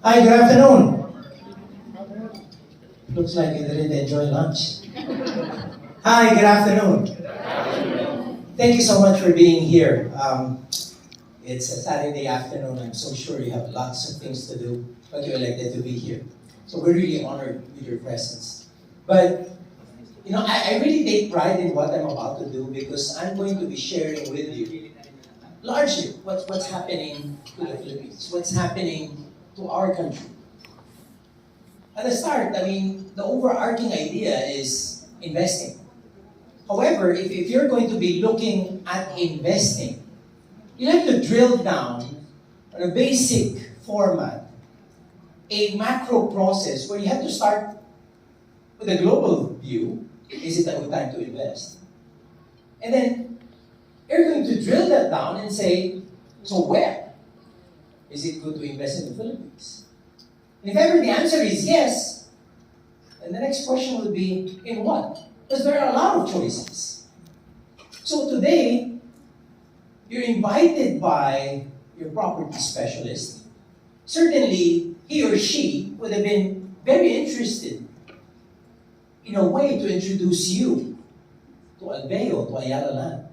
Hi, good afternoon. Looks like you didn't enjoy lunch. Hi, good afternoon. Thank you so much for being here. It's a Saturday afternoon. I'm so sure you have lots of things to do, but you elected to be here. So we're really honored with your presence. But, I really take pride in what I'm about to do because I'm going to be sharing with you largely what's happening to the Philippines, what's happening to our country. At the start, the overarching idea is investing. However, if you're going to be looking at investing, you have to drill down on a basic format, a macro process where you have to start with a global view. Is it a good time to invest? And then you're going to drill that down and say, so where? Is it good to invest in the Philippines? And if ever the answer is yes, then the next question would be, in what? Because there are a lot of choices. So today, you're invited by your property specialist. Certainly, he or she would have been very interested in a way to introduce you to Albeo, to Ayala Land.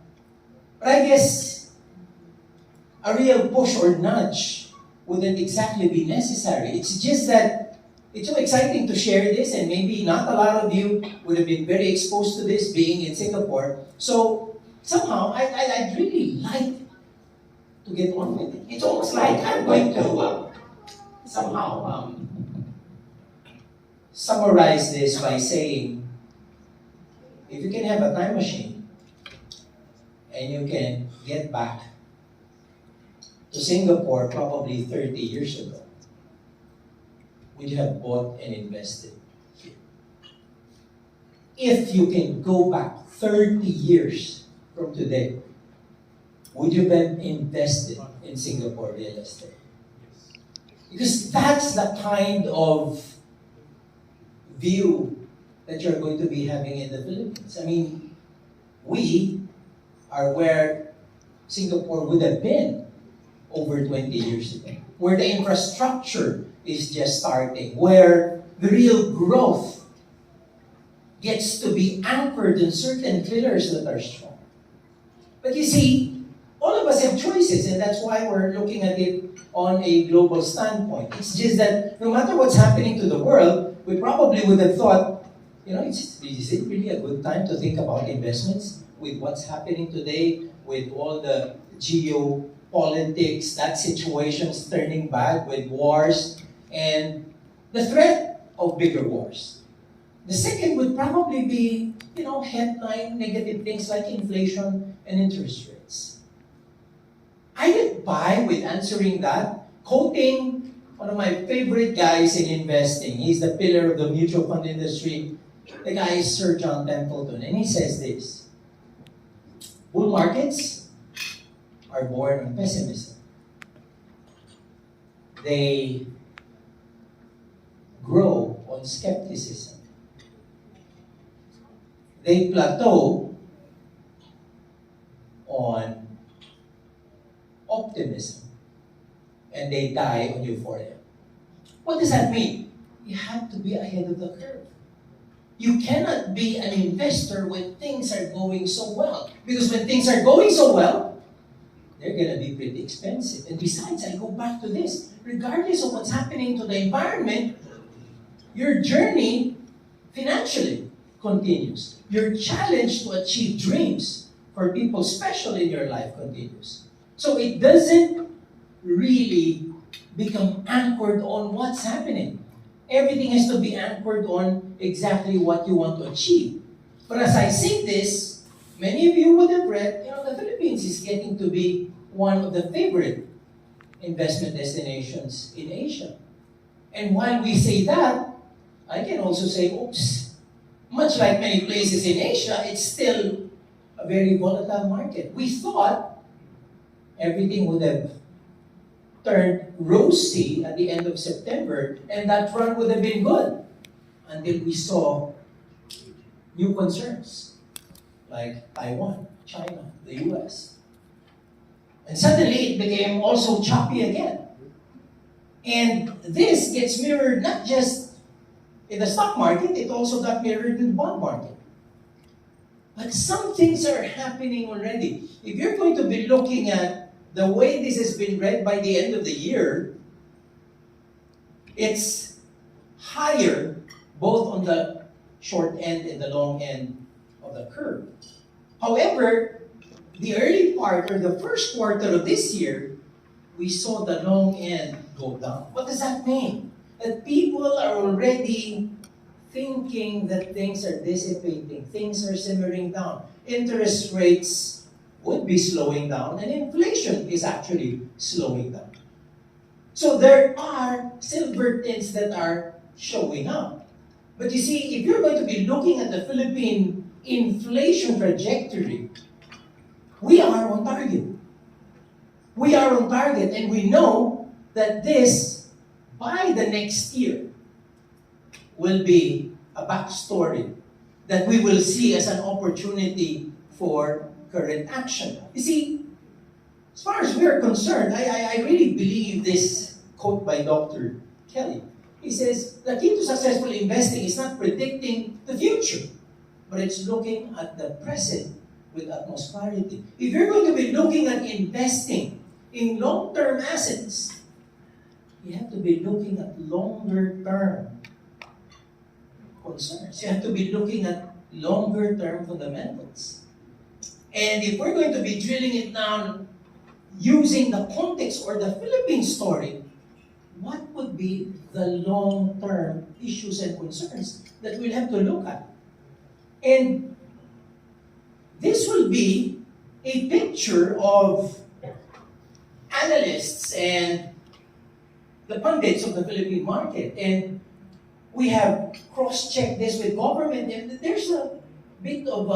But I guess a real push or nudge wouldn't exactly be necessary. It's just that it's so exciting to share this, and maybe not a lot of you would have been very exposed to this being in Singapore. So somehow, I'd really like to get on with it. It's almost like I'm going to somehow summarize this by saying, if you can have a time machine and you can get back to Singapore probably 30 years ago, would you have bought and invested here? If you can go back 30 years from today, would you have invested in Singapore real estate? Because that's the kind of view that you're going to be having in the Philippines. We are where Singapore would have been over 20 years ago, where the infrastructure is just starting, where the real growth gets to be anchored in certain pillars that are strong. But you see, all of us have choices, and that's why we're looking at it on a global standpoint. It's just that no matter what's happening to the world, we probably would have thought, is it really a good time to think about investments with what's happening today, with all the geopolitics, that situation's turning bad with wars, and the threat of bigger wars. The second would probably be, headline negative things like inflation and interest rates. I get by with answering that, quoting one of my favorite guys in investing. He's the pillar of the mutual fund industry. The guy is Sir John Templeton, and he says this: bull markets are born on pessimism. They grow on skepticism. They plateau on optimism. And they die on euphoria. What does that mean? You have to be ahead of the curve. You cannot be an investor when things are going so well. Because when things are going so well, they're going to be pretty expensive. And besides, I go back to this. Regardless of what's happening to the environment, your journey financially continues. Your challenge to achieve dreams for people special in your life continues. So it doesn't really become anchored on what's happening. Everything has to be anchored on exactly what you want to achieve. But as I say this, many of you would have read, the Philippines is getting to be one of the favorite investment destinations in Asia. And while we say that, I can also say, oops, much like many places in Asia, it's still a very volatile market. We thought everything would have turned rosy at the end of September, and that run would have been good until we saw new concerns like Taiwan, China, the US. And suddenly it became also choppy again. And this gets mirrored not just in the stock market, it also got mirrored in the bond market. But some things are happening already. If you're going to be looking at the way this has been read by the end of the year, it's higher both on the short end and the long end of the curve. However, the early part or the first quarter of this year, we saw the long end go down. What does that mean? That people are already thinking that things are dissipating, things are simmering down. Interest rates would be slowing down, and inflation is actually slowing down. So there are silver tints that are showing up. But you see, if you're going to be looking at the Philippine inflation trajectory, we are on target. We are on target, and we know that this, by the next year, will be a backstory that we will see as an opportunity for current action. You see, as far as we're concerned, I really believe this quote by Dr. Kelly. He says, the key to successful investing is not predicting the future, but it's looking at the present with utmost clarity. If you're going to be looking at investing in long-term assets, you have to be looking at longer-term concerns. You have to be looking at longer-term fundamentals. And if we're going to be drilling it down using the context or the Philippine story, what would be the long-term issues and concerns that we'll have to look at? And this will be a picture of analysts and the pundits of the Philippine market. And we have cross-checked this with government, and there's a bit of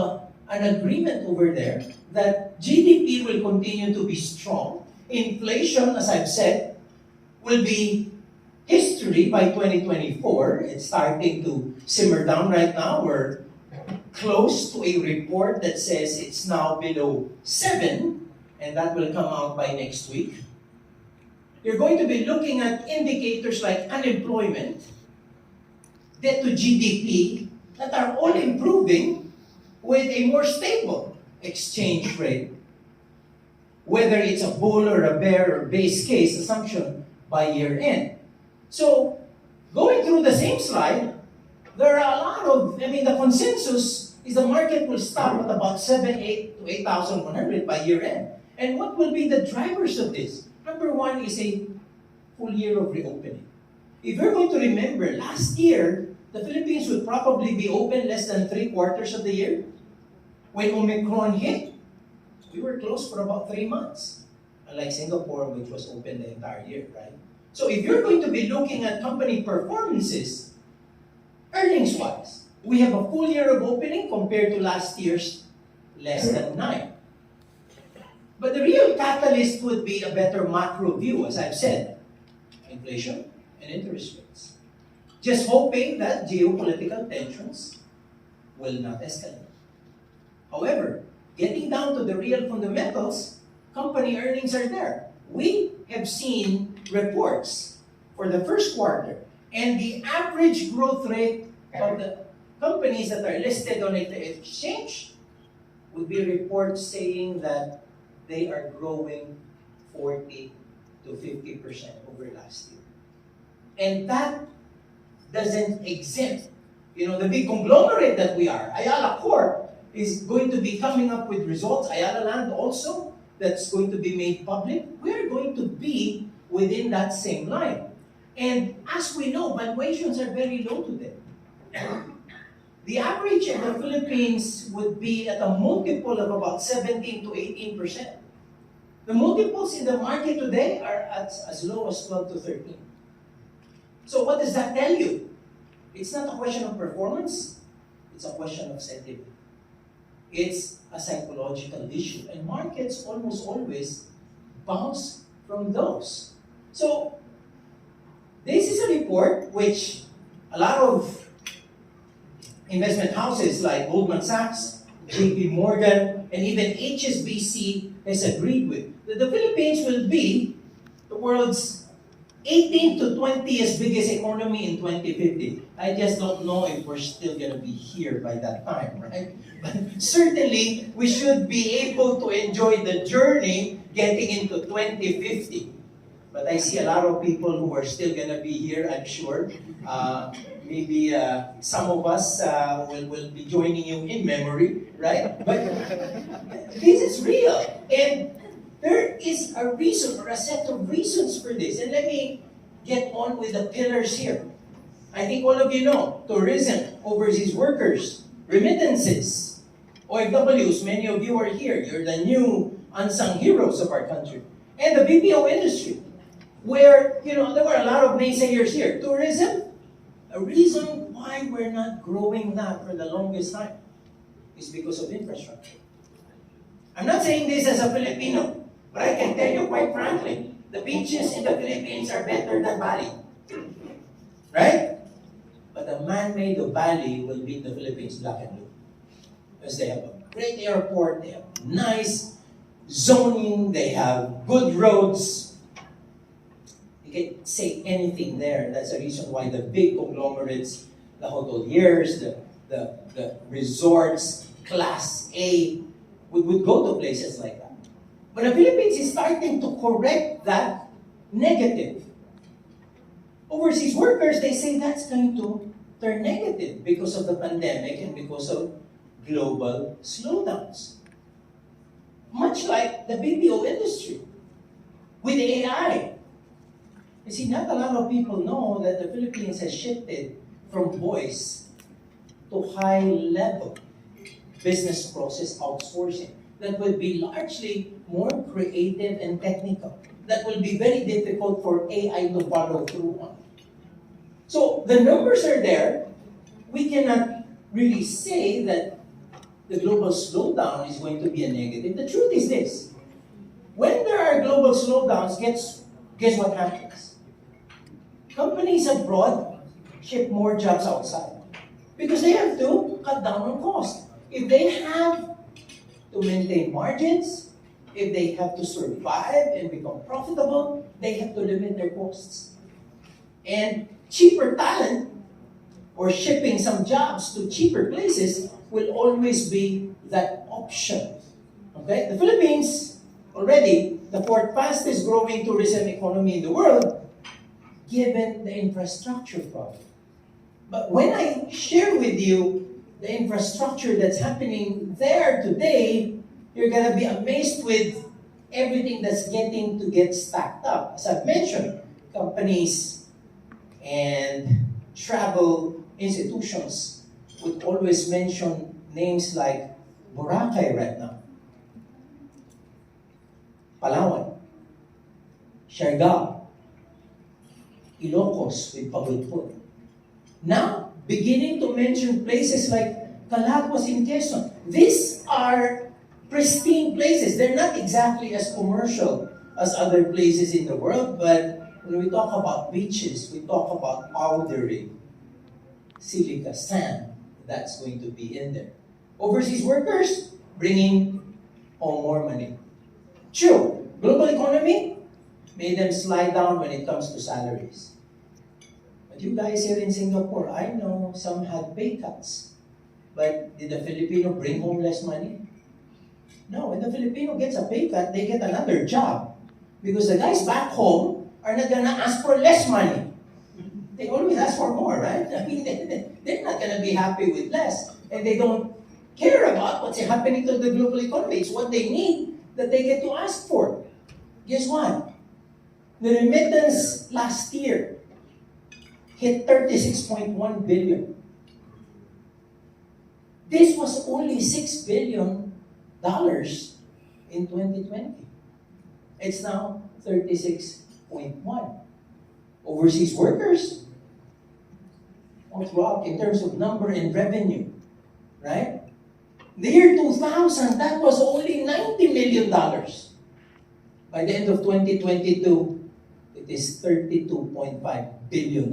an agreement over there that GDP will continue to be strong. Inflation, as I've said, will be history by 2024. It's starting to simmer down right now. We're close to a report that says it's now below 7, and that will come out by next week. You're going to be looking at indicators like unemployment, debt to GDP, that are all improving with a more stable exchange rate, whether it's a bull or a bear or base case assumption by year end. So, going through the same slide, there are a lot of, the consensus is the market will stop at about 7,800 to 8,100 by year end. And what will be the drivers of this? Number one is a full year of reopening. If you're going to remember, last year, the Philippines would probably be open less than 3/4 of the year. When Omicron hit, we were closed for about 3 months. Unlike Singapore, which was open the entire year, right? So if you're going to be looking at company performances, earnings-wise, we have a full year of opening compared to last year's less than 9. But the real catalyst would be a better macro view, as I've said, inflation and interest rates. Just hoping that geopolitical tensions will not escalate. However, getting down to the real fundamentals, company earnings are there. We have seen reports for the first quarter, and the average growth rate of the companies that are listed on the exchange would be reports saying that they are growing 40 to 50% over last year. And that doesn't exempt, the big conglomerate that we are. Ayala Corp is going to be coming up with results. Ayala Land also, that's going to be made public. We're going to be within that same line. And as we know, valuations are very low today. The average in the Philippines would be at a multiple of about 17 to 18%. The multiples in the market today are at as low as 12 to 13. So what does that tell you? It's not a question of performance, it's a question of sentiment. It's a psychological issue, and markets almost always bounce from those. So, this is a report which a lot of investment houses like Goldman Sachs, JP Morgan, and even HSBC has agreed with. That the Philippines will be the world's 18 to 20th biggest economy in 2050. I just don't know if we're still going to be here by that time, right? But certainly, we should be able to enjoy the journey getting into 2050. But I see a lot of people who are still going to be here, I'm sure. Maybe some of us will be joining you in memory, right? But this is real. And there is a reason or a set of reasons for this. And let me get on with the pillars here. I think all of you know, tourism, overseas workers, remittances, OFWs, many of you are here. You're the new unsung heroes of our country. And the BPO industry, where, there were a lot of naysayers here. Tourism, a reason why we're not growing that for the longest time is because of infrastructure. I'm not saying this as a Filipino, but I can tell you quite frankly, the beaches in the Philippines are better than Bali. Right? But the man-made of Bali will beat the Philippines black and blue. Because they have a great airport, they have nice zoning, they have good roads. You can say anything there. That's the reason why the big conglomerates, the hoteliers, the resorts, Class A, would go to places like that. But the Philippines is starting to correct that negative. Overseas workers, they say that's going to turn negative because of the pandemic and because of global slowdowns. Much like the BPO industry with AI. You see, not a lot of people know that the Philippines has shifted from voice to high-level business process outsourcing that will be largely more creative and technical, that will be very difficult for AI to follow through on. So the numbers are there. We cannot really say that the global slowdown is going to be a negative. The truth is this. When there are global slowdowns, guess what happens? Companies abroad ship more jobs outside because they have to cut down on cost. If they have to maintain margins, if they have to survive and become profitable, they have to limit their costs. And cheaper talent or shipping some jobs to cheaper places will always be that option. Okay? The Philippines, already the fourth fastest growing tourism economy in the world, given the infrastructure problem. But when I share with you the infrastructure that's happening there today, you're going to be amazed with everything that's getting to get stacked up. As I've mentioned, companies and travel institutions would always mention names like Boracay right now, Palawan, Siargao, Ilocos with Pagulpud. Now, beginning to mention places like Calagwas in Quezon. These are pristine places. They're not exactly as commercial as other places in the world, but when we talk about beaches, we talk about powdery, silica, sand, that's going to be in there. Overseas workers, bringing home more money. True, global economy made them slide down when it comes to salaries. But you guys here in Singapore, I know some had pay cuts. But did the Filipino bring home less money? No, when the Filipino gets a pay cut, they get another job. Because the guys back home are not gonna ask for less money. They always ask for more, right? I mean, they're not gonna be happy with less. And they don't care about what's happening to the global economy. It's what they need that they get to ask for. Guess what? The remittance last year hit $36.1 billion. This was only $6 billion in 2020. It's now 36.1. Overseas workers all throughout in terms of number and revenue, right? The year 2000, that was only $90 million. By the end of 2022, it is $32.5 billion.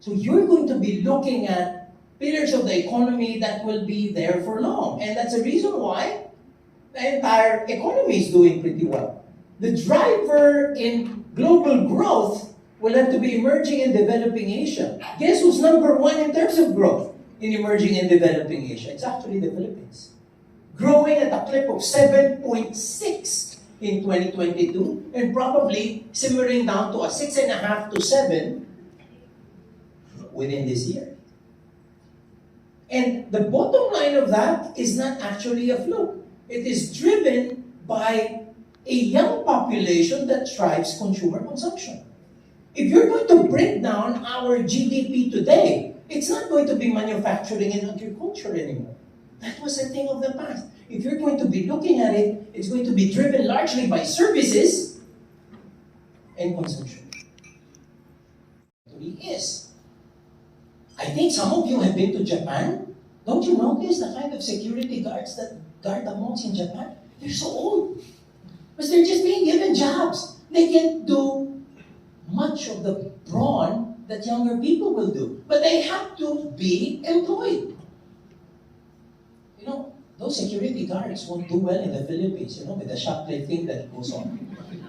So you're going to be looking at pillars of the economy that will be there for long. And that's the reason why the entire economy is doing pretty well. The driver in global growth will have to be emerging and developing Asia. Guess who's number one in terms of growth in emerging and developing Asia? It's actually the Philippines. Growing at a clip of 7.6 in 2022 and probably simmering down to a 6.5 to 7 within this year. And the bottom line of that is not actually a fluke. It is driven by a young population that drives consumer consumption. If you're going to break down our GDP today, it's not going to be manufacturing and agriculture anymore. That was a thing of the past. If you're going to be looking at it, it's going to be driven largely by services and consumption. It really is. I think some of you have been to Japan. Don't you notice the kind of security guards that guard the malls in Japan? They're so old. Because they're just being given jobs. They can't do much of the brawn that younger people will do. But they have to be employed. You know, those security guards won't do well in the Philippines, with the shoplifting that goes on.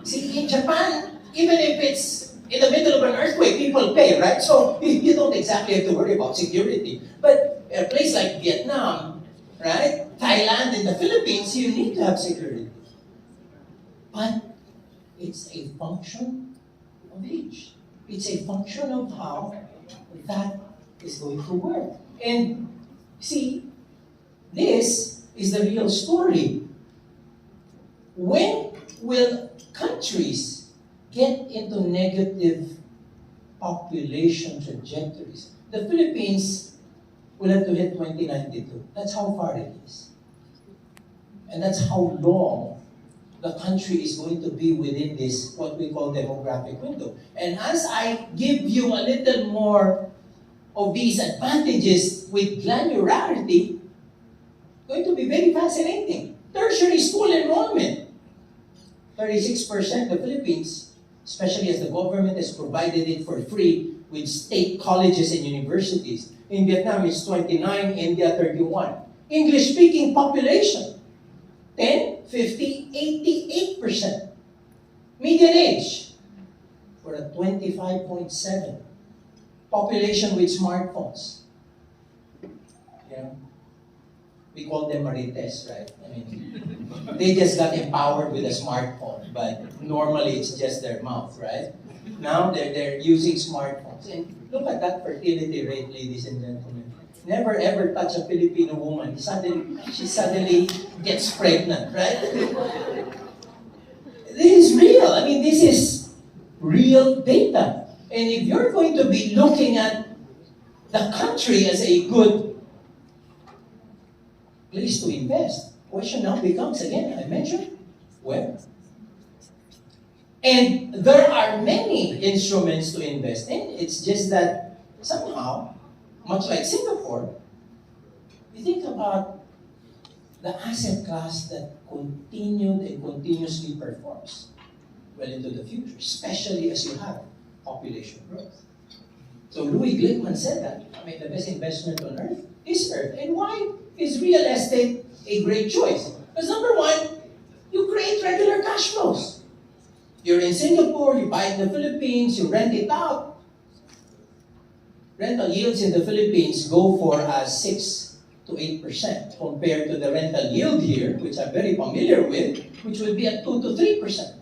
See, in Japan, even if it's in the middle of an earthquake, people pay, right? So you don't exactly have to worry about security. But a place like Vietnam, right? Thailand and the Philippines, you need to have security. But it's a function of age. It's a function of how that is going to work. And see, this is the real story. When will countries get into negative population trajectories? The Philippines will have to hit 2092. That's how far it is. And that's how long the country is going to be within this, what we call demographic window. And as I give you a little more of these advantages with granularity, going to be very fascinating. Tertiary school enrollment. 36% of the Philippines, especially as the government has provided it for free with state colleges and universities. In Vietnam, it's 29, India, 31. English-speaking population, 10, 50, 88%. Median age, we're at 25.7. Population with smartphones. We call them marites, right? I mean, they just got empowered with a smartphone, but normally it's just their mouth, right? Now they're using smartphones. And look at that fertility rate, ladies and gentlemen. Never ever touch a Filipino woman. She suddenly gets pregnant, right? This is real. I mean, this is real data. And if you're going to be looking at the country as a good place to invest, question now becomes, again, I mentioned, where? And there are many instruments to invest in. It's just that somehow, much like Singapore, you think about the asset class that continued and continuously performs well into the future, especially as you have population growth. So Louis Glickman said that, the best investment on earth is earth. And why is real estate a great choice? Because number one, you create regular cash flows. You're in Singapore, you buy in the Philippines, you rent it out. Rental yields in the Philippines go for 6 to 8% compared to the rental yield here, which I'm very familiar with, which will be at 2 to 3%.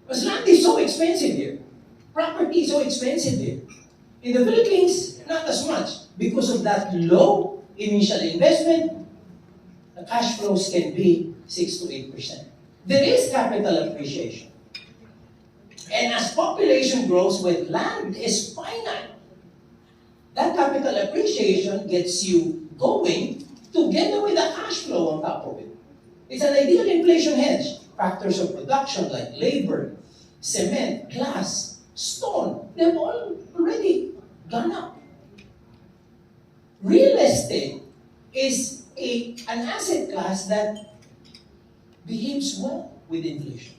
Because land is so expensive here. Property is so expensive here. In the Philippines, not as much. Because of that low initial investment, the cash flows can be 6 to 8%. There is capital appreciation. And as population grows with land is finite, that capital appreciation gets you going together with the cash flow on top of it. It's an ideal inflation hedge. Factors of production like labor, cement, glass, stone, they've all already gone up. Real estate is an asset class that behaves well with inflation.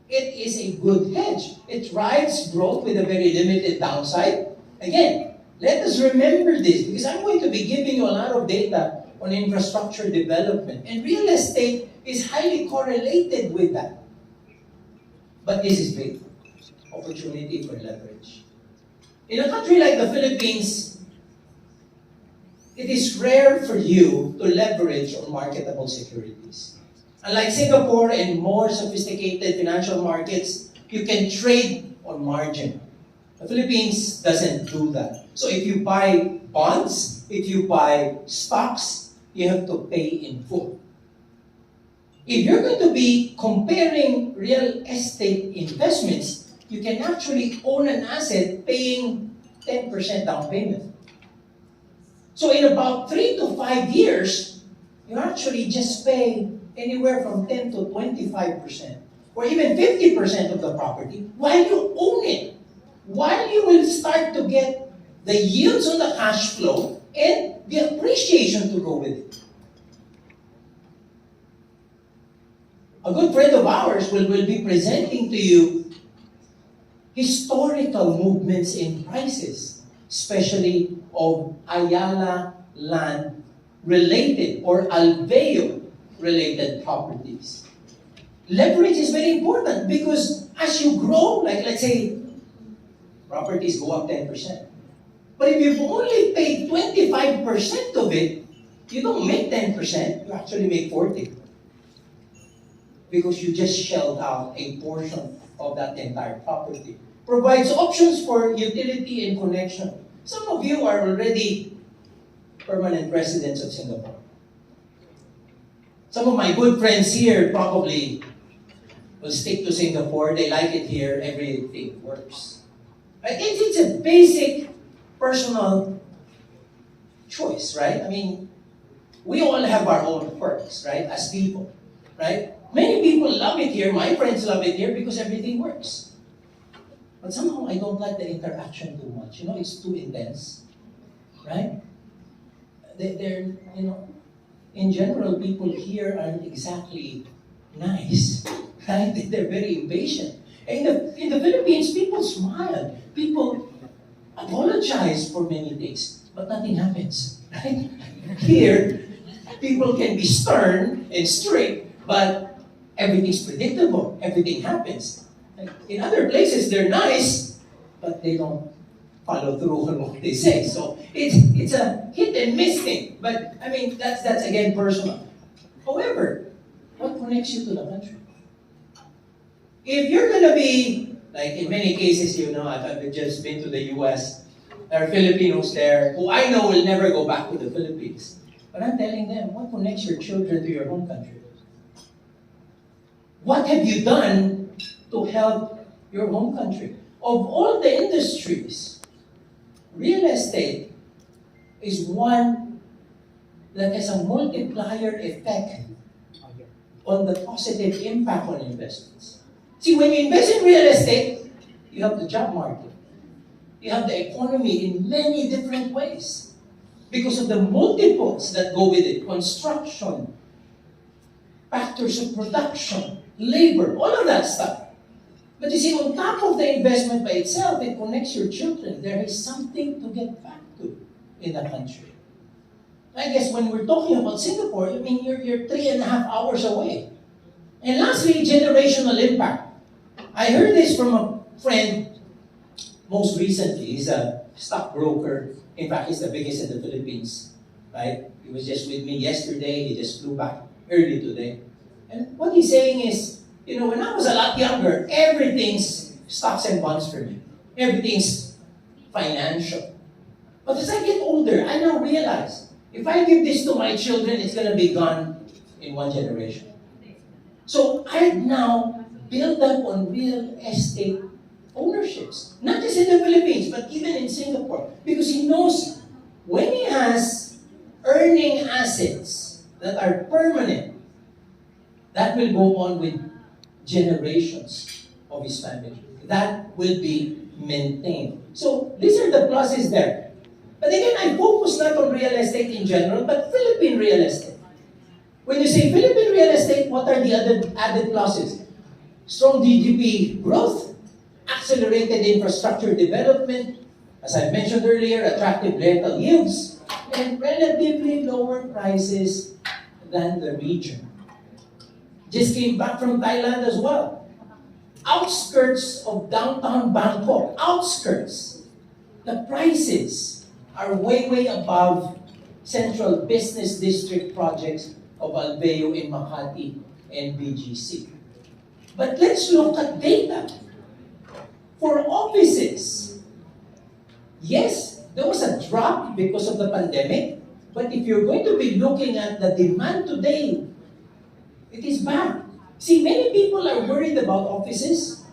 It is a good hedge. It rides growth with a very limited downside. Again, let us remember this because I'm going to be giving you a lot of data on infrastructure development. And real estate is highly correlated with that. But this is big. Opportunity for leverage. In a country like the Philippines, it is rare for you to leverage on marketable securities. Unlike Singapore and more sophisticated financial markets, you can trade on margin. The Philippines doesn't do that. So if you buy bonds, if you buy stocks, you have to pay in full. If you're going to be comparing real estate investments, you can actually own an asset paying 10% down payment. So in about 3 to 5 years, you actually just pay anywhere from 10 to 25%, or even 50% of the property while you own it. While you will start to get the yields on the cash flow and the appreciation to go with it. A good friend of ours will be presenting to you historical movements in prices, especially of Ayala land related or Alveo related properties. Leverage is very important because as you grow, like let's say, properties go up 10%. But if you've only paid 25% of it, you don't make 10%, you actually make 40%. Because you just shelled out a portion of that entire property. Provides options for utility and connection. Some of you are already permanent residents of Singapore. Some of my good friends here probably will stick to Singapore. They like it here. Everything works. Right? It's a basic personal choice, right? I mean, we all have our own perks, right? As people, right? Many people love it here. My friends love it here because everything works. But somehow I don't like the interaction too much. You know, it's too intense, right? They're in general, people here aren't exactly nice, right? They're very impatient. In the Philippines, people smile. People apologize for many things, but nothing happens, right? Here, people can be stern and strict, but everything's predictable. Everything happens. Like in other places, they're nice, but they don't follow through on what they say. So it's a hit and miss thing. But I mean, that's again personal. However, what connects you to the country? If you're gonna be, like in many cases, I've just been to the US, there are Filipinos there who I know will never go back to the Philippines. But I'm telling them, what connects your children to your home country? What have you done to help your home country? Of all the industries, real estate is one that has a multiplier effect on the positive impact on investments. See, when you invest in real estate, you have the job market. You have the economy in many different ways because of the multiples that go with it. Construction, factors of production, labor, all of that stuff. But you see, on top of the investment by itself, it connects your children. There is something to get back to in the country. I guess when we're talking about Singapore, I mean, you're 3.5 hours away. And lastly, generational impact. I heard this from a friend most recently. He's a stockbroker. In fact, he's the biggest in the Philippines. Right? He was just with me yesterday. He just flew back early today. And what he's saying is, when I was a lot younger, everything's stocks and bonds for me. Everything's financial. But as I get older, I now realize, if I give this to my children, it's going to be gone in one generation. So I've now built up on real estate ownerships. Not just in the Philippines, but even in Singapore. Because he knows when he has earning assets that are permanent, that will go on with generations of his family. That will be maintained. So these are the pluses there. But again, I focus not on real estate in general, but Philippine real estate. When you say Philippine real estate, what are the other added pluses? Strong GDP growth, accelerated infrastructure development, as I mentioned earlier, attractive rental yields, and relatively lower prices than the region. Just came back from Thailand as well. outskirts of downtown Bangkok, outskirts, the prices are way, way above central business district projects of Albeo in Makati and BGC. But let's look at data. For offices, yes, there was a drop because of the pandemic, but if you're going to be looking at the demand today, it is back. See, many people are worried about offices,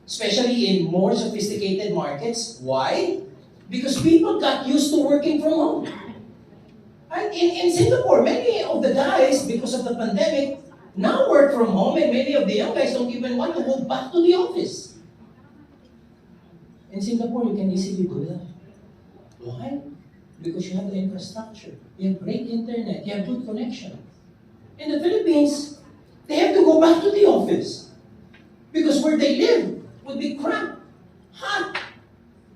especially in more sophisticated markets. Why? Because people got used to working from home. And in Singapore, many of the guys, because of the pandemic, now work from home, and many of the young guys don't even want to go back to the office. In Singapore, you can easily do that. Why? Because you have the infrastructure, you have great internet, you have good connection. In the Philippines, they have to go back to the office because where they live would be cramped, hot,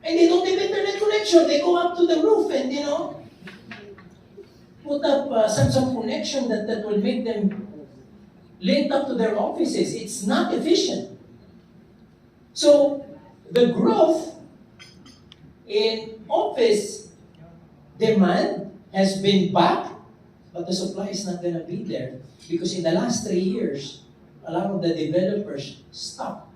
and they don't have internet connection. They go up to the roof and, put up some connection that will make them linked up to their offices. It's not efficient. So the growth in office demand has been back, but the supply is not going to be there because in the last 3 years, a lot of the developers stopped.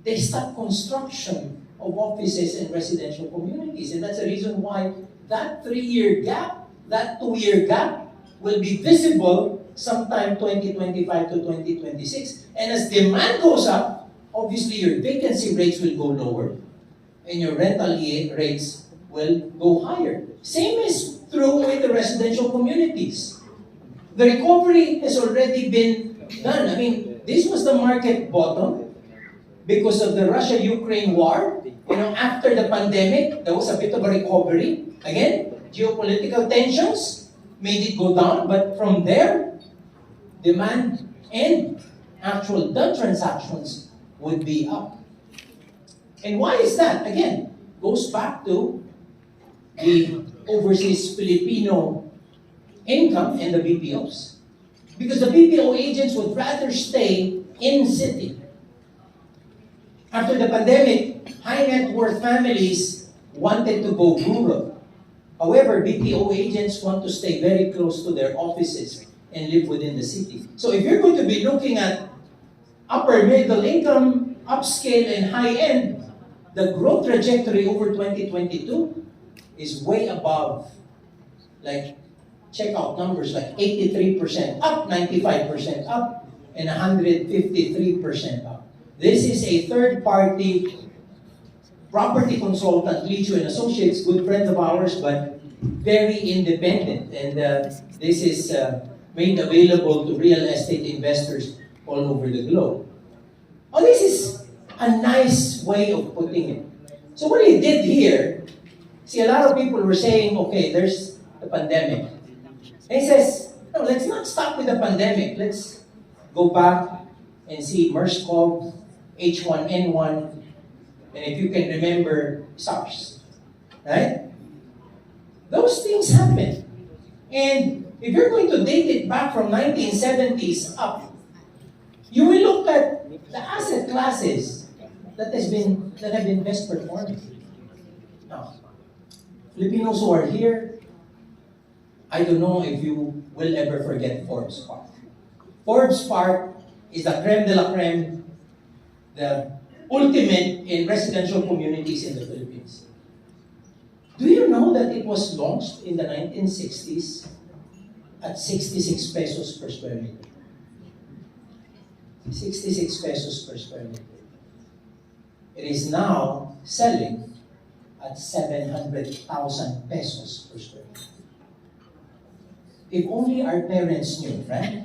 They stopped construction of offices and residential communities, and that's the reason why that 3-year gap, that 2-year gap will be visible sometime 2025 to 2026. And as demand goes up, obviously your vacancy rates will go lower and your rental rates will go higher. Same is true with the residential communities. The recovery has already been done. I mean, this was the market bottom because of the Russia-Ukraine war. After the pandemic, there was a bit of a recovery. Again, geopolitical tensions made it go down, but from there, demand and actual done transactions would be up. And why is that? Again, goes back to the overseas Filipino income and the BPOs. Because the BPO agents would rather stay in city. After the pandemic, high net worth families wanted to go rural. However, BPO agents want to stay very close to their offices and live within the city. So if you're going to be looking at upper middle income, upscale, and high-end, the growth trajectory over 2022 is way above, check out numbers like 83% up, 95% up, and 153% up. This is a third-party property consultant, Lichu and Associates, good friends of ours, but very independent. And this is made available to real estate investors all over the globe. Oh, this is a nice way of putting it. So what he did here, see, a lot of people were saying, okay, there's the pandemic. And he says, no, let's not stop with the pandemic. Let's go back and see MERS-CoV, H1N1, and if you can remember, SARS. Right? Those things happen. And if you're going to date it back from 1970s up, you will look at the asset classes that have been best performing. Now, Filipinos who are here, I don't know if you will ever forget Forbes Park. Forbes Park is the creme de la creme, the ultimate in residential communities in the Philippines. Do you know that it was launched in the 1960s at 66 pesos per square meter? 66 pesos per square meter. It is now selling at 700,000 pesos per square meter. If only our parents knew, right?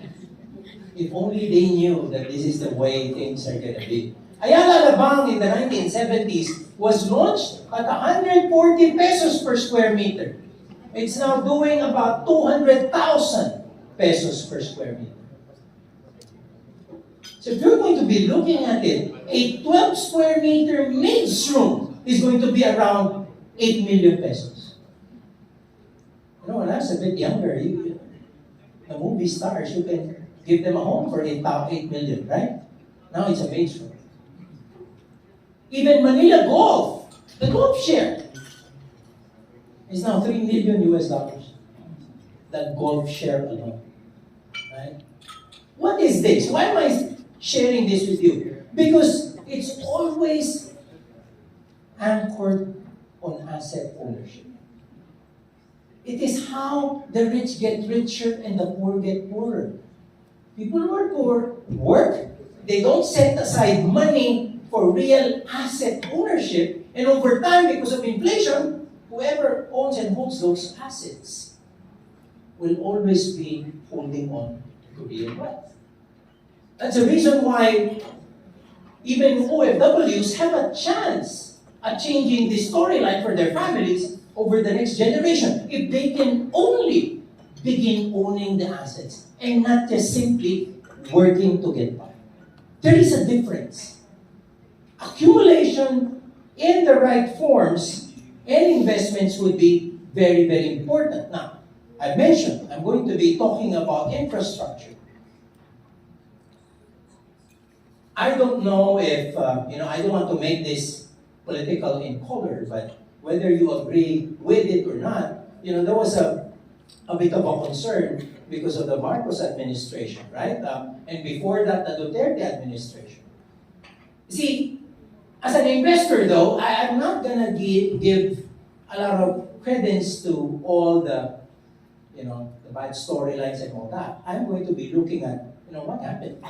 If only they knew that this is the way things are going to be. Ayala Labang in the 1970s was launched at 140 pesos per square meter. It's now doing about 200,000 pesos per square meter. So if you're going to be looking at it, a 12 square meter maid's room is going to be around 8 million pesos. When I was a bit younger, the movie stars, you can give them a home for 8 million, right? Now it's a mainstream. Even Manila Golf, the golf share, is now $3 million US dollars. That golf share alone. Right? What is this? Why am I sharing this with you? Because it's always anchored on asset ownership. It is how the rich get richer and the poor get poorer. People who are poor work, they don't set aside money for real asset ownership, and over time, because of inflation, whoever owns and holds those assets will always be holding on to real wealth. That's the reason why even OFWs have a chance at changing the storyline for their families over the next generation if they can only begin owning the assets and not just simply working to get by. There is a difference. Accumulation in the right forms and investments would be very, very important. Now, I mentioned I'm going to be talking about infrastructure. I don't know if, I don't want to make this political in color, but whether you agree with it or not, there was a bit of a concern because of the Marcos administration, right? And before that, the Duterte administration. See, as an investor though, I'm not gonna give a lot of credence to all the bad storylines and all that. I'm going to be looking at, what happened?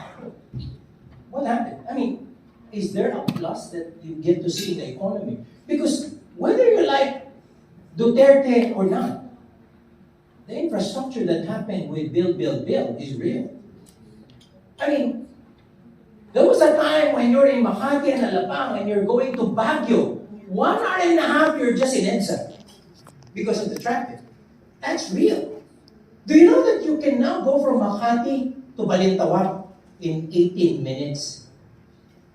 What happened? I mean, is there a plus that you get to see in the economy? Because whether you like Duterte or not, the infrastructure that happened with Build is real. I mean, there was a time when you're in Makati and Alabang and you're going to Baguio. 1 hour and a half, you're just in EDSA because of the traffic. That's real. Do you know that you can now go from Makati to Balintawak in 18 minutes,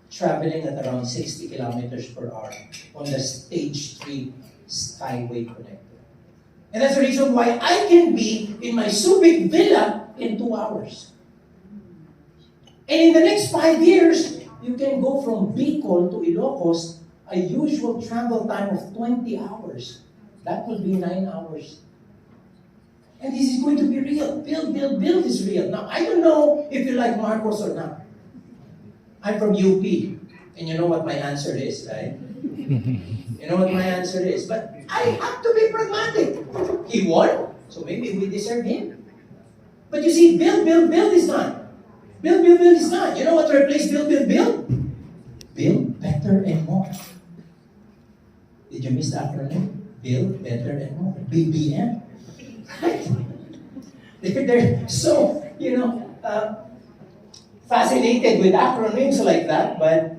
traveling at around 60 kilometers per hour on the Stage 3 Skyway Connector? And that's the reason why I can be in my Subic villa in 2 hours. And in the next 5 years, you can go from Bicol to Ilocos, a usual travel time of 20 hours. That will be 9 hours. And this is going to be real. Build is real. Now, I don't know if you like Marcos or not. I'm from UP, and you know what my answer is, right? You know what my answer is. But I have to be pragmatic. He won, so maybe we deserve him. But you see, build is not. Build is not. You know what replaced build? Build better and more. Did you miss the acronym? Build better and more. BBM. Right? They're so, fascinated with acronyms like that, but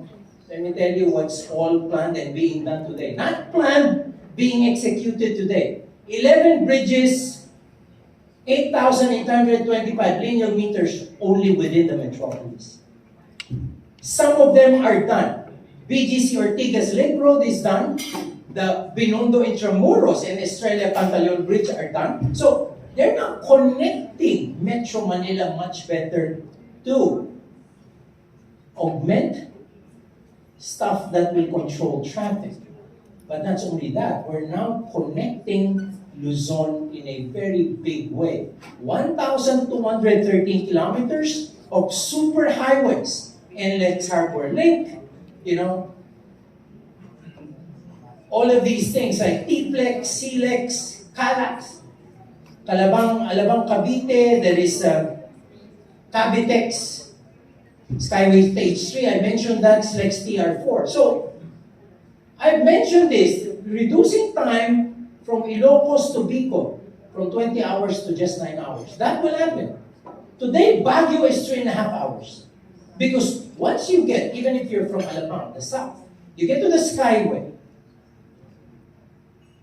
let me tell you what's all planned and being done today. Not planned, being executed today. 11 bridges, 8,825 linear meters only within the metropolis. Some of them are done. BGC Ortigas Link Road is done. The Binondo Intramuros and Estrella Pantaleon Bridge are done. So they're now connecting Metro Manila much better to augment stuff that will control traffic. But not only that, we're now connecting Luzon in a very big way. 1,213 kilometers of super highways. Inlet Harbor Link, all of these things like T-Plex, C-Lex, Calax, Alabang Cavite, there is Cavitex, Skyway Stage 3, I mentioned that, Slex TR4. So, I've mentioned this, reducing time from Ilocos to Bicol, from 20 hours to just 9 hours. That will happen. Today, Baguio is 3.5 hours. Because once you get, even if you're from Alabang, the south, you get to the Skyway,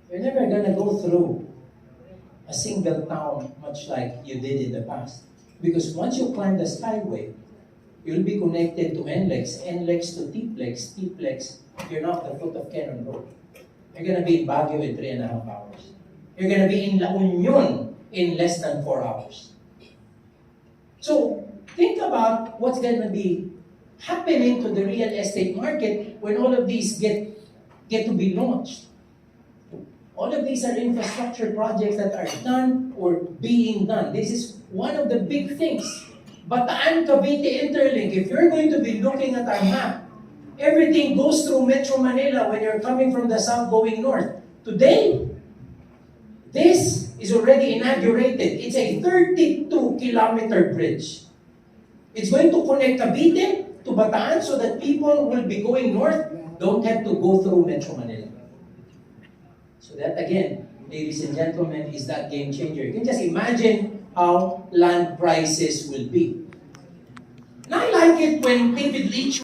you're never gonna go through a single town much like you did in the past. Because once you climb the Skyway, you'll be connected to NLEX to T-Plex, you're not at the foot of Cannon Road. You're gonna be in Baguio in 3.5 hours. You're gonna be in La Union in less than 4 hours. So, think about what's gonna be happening to the real estate market when all of these get to be launched. All of these are infrastructure projects that are done or being done. This is one of the big things. Bataan Cavite Interlink, if you're going to be looking at our map, everything goes through Metro Manila when you're coming from the south going north. Today, this is already inaugurated. It's a 32-kilometer bridge. It's going to connect Cavite to Bataan so that people will be going north, don't have to go through Metro Manila. So that again, ladies and gentlemen, is that game changer. You can just imagine how land prices will be. And I like it when David Leach